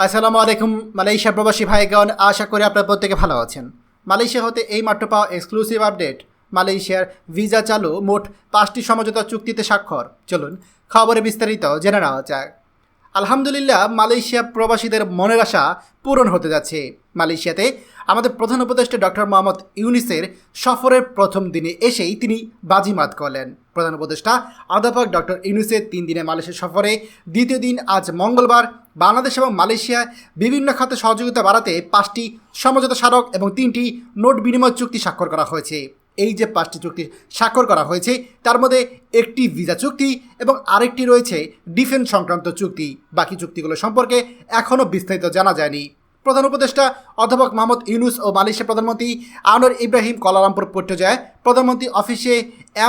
আসসালামু আলাইকুম মালয়েশিয়া প্রবাসী ভাইগণ, আশা করি আপনারা প্রত্যেকে ভালো আছেন। মালয়েশিয়া হতে এই মাত্র পাওয়া এক্সক্লুসিভ আপডেট, মালয়েশিয়ার ভিসা চালু, মোট 5টি সমঝোতা চুক্তিতে স্বাক্ষর। চলুন খবরে বিস্তারিত জেনে নেওয়া যাক। আলহামদুলিল্লাহ, মালয়েশিয়া প্রবাসীদের মনের আশা পূরণ হতে যাচ্ছে। মালয়েশিয়াতে আমাদের প্রধান উপদেষ্টা ডক্টর মোহাম্মদ ইউনূসের সফরের প্রথম দিনে এসেই তিনি বাজিমাত করলেন। প্রধান উপদেষ্টা অধ্যাপক ডক্টর ইউনূসের 3 দিনে মালয়েশিয়া সফরে দ্বিতীয় দিন আজ মঙ্গলবার বাংলাদেশ এবং মালয়েশিয়া বিভিন্ন খাতে সহযোগিতা বাড়াতে 5টি সমঝোতা স্মারক এবং 3টি নোট বিনিময় চুক্তি স্বাক্ষর করা হয়েছে। এই যে 5টি চুক্তি স্বাক্ষর করা হয়েছে তার মধ্যে একটি ভিসা চুক্তি এবং আরেকটি রয়েছে ডিফেন্স সংক্রান্ত চুক্তি। বাকি চুক্তিগুলো সম্পর্কে এখনও বিস্তারিত জানা যায়নি। প্রধান উপদেষ্টা অধ্যাপক মোহাম্মদ ইউনূস ও মালয়েশিয়া প্রধানমন্ত্রী আনোয়ার ইব্রাহিম কুয়ালালামপুর পর্যায়ে প্রধানমন্ত্রী অফিসে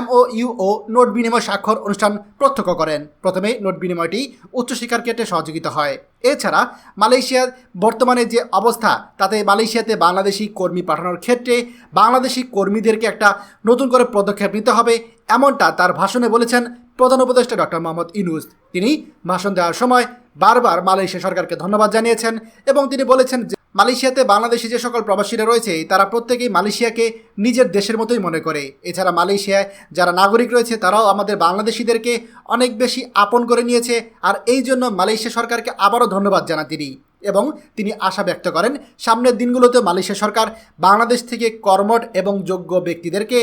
MOU ও নোট বিনিময় স্বাক্ষর অনুষ্ঠান প্রত্যক্ষ করেন। প্রথমে নোট বিনিময়টি উচ্চশিক্ষার ক্ষেত্রে সহযোগিতা হয়। এছাড়া মালয়েশিয়ার বর্তমানে যে অবস্থা তাতে মালয়েশিয়াতে বাংলাদেশি কর্মী পাঠানোর ক্ষেত্রে বাংলাদেশি কর্মীদেরকে একটা নতুন করে পদক্ষেপ নিতে হবে, এমনটা তার ভাষণে বলেছেন প্রধান উপদেষ্টা ডক্টর মোহাম্মদ ইউনূস। তিনি ভাষণ দেওয়ার সময় বারবার মালয়েশিয়া সরকারকে ধন্যবাদ জানিয়েছেন এবং তিনি বলেছেন যে মালয়েশিয়াতে বাংলাদেশি যে সকল প্রবাসীরা রয়েছে তারা প্রত্যেকেই মালয়েশিয়াকে নিজের দেশের মতোই মনে করে। এছাড়া মালয়েশিয়ায় যারা নাগরিক রয়েছে তারাও আমাদের বাংলাদেশিদেরকে অনেক বেশি আপন করে নিয়েছে। আর এই জন্য মালয়েশিয়া সরকারকে আবারও ধন্যবাদ জানান তিনি, এবং তিনি আশা ব্যক্ত করেন সামনের দিনগুলোতে মালয়েশিয়া সরকার বাংলাদেশ থেকে কর্মঠ এবং যোগ্য ব্যক্তিদেরকে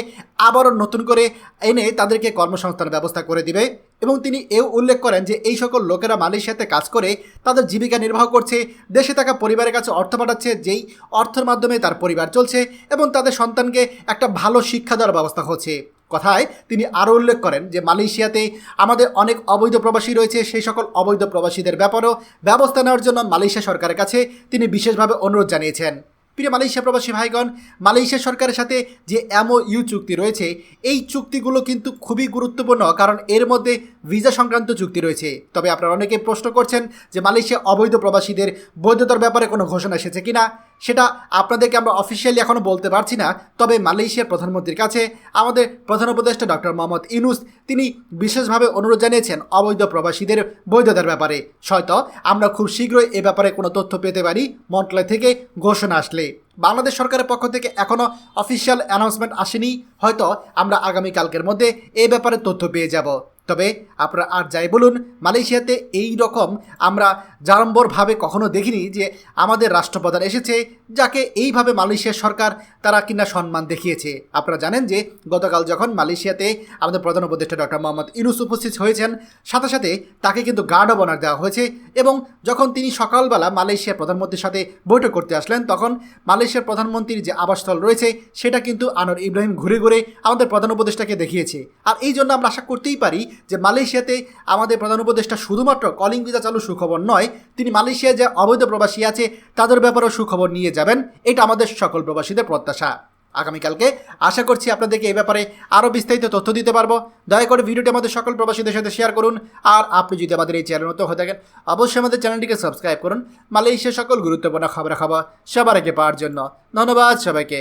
আবারও নতুন করে এনে তাদেরকে কর্মসংস্থানের ব্যবস্থা করে দিবে। এবং তিনি এও উল্লেখ করেন যে এই সকল লোকেরা মালয়েশিয়াতে কাজ করে তাদের জীবিকা নির্বাহ করছে, দেশে থাকা পরিবারের কাছে অর্থ পাঠাচ্ছে, যেই অর্থের মাধ্যমে তার পরিবার চলছে এবং তাদের সন্তানকে একটা ভালো শিক্ষা দেওয়ার ব্যবস্থা হচ্ছে। কথায় তিনি আরও উল্লেখ করেন যে মালয়েশিয়াতে আমাদের অনেক অবৈধ প্রবাসী রয়েছে, সেই সকল অবৈধ প্রবাসীদের ব্যাপারেও ব্যবস্থা নেওয়ার জন্য মালয়েশিয়া সরকারের কাছে তিনি বিশেষভাবে অনুরোধ জানিয়েছেন। প্রিয় মালয়েশিয়া প্রবাসী ভাইগণ, মালয়েশিয়া সরকারের সাথে যে MOU চুক্তি রয়েছে এই চুক্তিগুলো কিন্তু খুবই গুরুত্বপূর্ণ, কারণ এর মধ্যে ভিসা সংক্রান্ত চুক্তি রয়েছে। তবে আপনারা অনেকে প্রশ্ন করছেন যে মালয়েশিয়া অবৈধ প্রবাসীদের বৈধতার ব্যাপারে কোনো ঘোষণা এসেছে কিনা। সেটা আপনাদেরকে আমরা অফিসিয়ালি এখনও বলতে পারছি না। তবে মালয়েশিয়ার প্রধানমন্ত্রীর কাছে আমাদের প্রধান উপদেষ্টা ডক্টর মোহাম্মদ ইউনূস তিনি বিশেষভাবে অনুরোধ জানিয়েছেন অবৈধ প্রবাসীদের বৈধতার ব্যাপারে। হয়তো আমরা খুব শীঘ্রই এ ব্যাপারে কোনো তথ্য পেতে পারি মন্ত্রণালয় থেকে ঘোষণা আসলে। বাংলাদেশ সরকারের পক্ষ থেকে এখনও অফিসিয়াল অ্যানাউন্সমেন্ট আসেনি, হয়তো আমরা আগামীকালকের মধ্যে এই ব্যাপারে তথ্য পেয়ে যাব। তবে আপনারা আর যাই বলুন, মালয়েশিয়াতে এই রকম আমরা জাড়ম্বরভাবে কখনো দেখিনি যে আমাদের রাষ্ট্রপ্রধান এসেছে, যাকে এইভাবে মালয়েশিয়ার সরকার তারা কিনা সম্মান দেখিয়েছে। আপনারা জানেন যে গতকাল যখন মালয়েশিয়াতে আমাদের প্রধান উপদেষ্টা ডক্টর মোহাম্মদ ইউনূস উপস্থিত হয়েছেন, সাথে সাথে তাকে কিন্তু গার্ড অব অনার দেওয়া হয়েছে। এবং যখন তিনি সকালবেলা মালয়েশিয়ার প্রধানমন্ত্রীর সাথে বৈঠক করতে আসলেন, তখন মালয়েশিয়ার প্রধানমন্ত্রীর যে আবাসস্থল রয়েছে সেটা কিন্তু আনোয়ার ইব্রাহিম ঘুরে ঘুরে আমাদের প্রধান উপদেষ্টাকে দেখিয়েছে। আর এই জন্য আমরা আশা করতেই পারি যে মালয়েশিয়াতে আমাদের প্রধান উপদেষ্টা শুধুমাত্র কলিং ভিসা চালু সুখবর নয়, তিনি মালয়েশিয়ায় যে অবৈধ প্রবাসী আছে তাদের ব্যাপারেও সুখবর নিয়ে যাবেন। এটা আমাদের সকল প্রবাসীদের প্রত্যাশা। আগামীকালকে আশা করছি আপনাদেরকে এই ব্যাপারে আরও বিস্তারিত তথ্য দিতে পারবো। দয়া করে ভিডিওটি আমাদের সকল প্রবাসীদের সাথে শেয়ার করুন। আর আপনি যদি আমাদের এই চ্যানেল নতুন হয়ে থাকেন অবশ্যই আমাদের চ্যানেলটিকে সাবস্ক্রাইব করুন মালয়েশিয়ার সকল গুরুত্বপূর্ণ খবরাখবর সবার আগে পাওয়ার জন্য। ধন্যবাদ সবাইকে।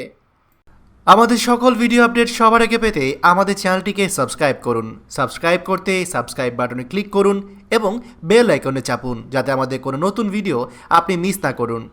আমাদের সকল ভিডিও আপডেট সবার আগে পেতে আমাদের চ্যানেলটিকে সাবস্ক্রাইব করুন। সাবস্ক্রাইব করতে সাবস্ক্রাইব বাটনে ক্লিক করুন এবং বেল আইকনে চাপুন, যাতে আমাদের কোনো নতুন ভিডিও আপনি মিস না করুন।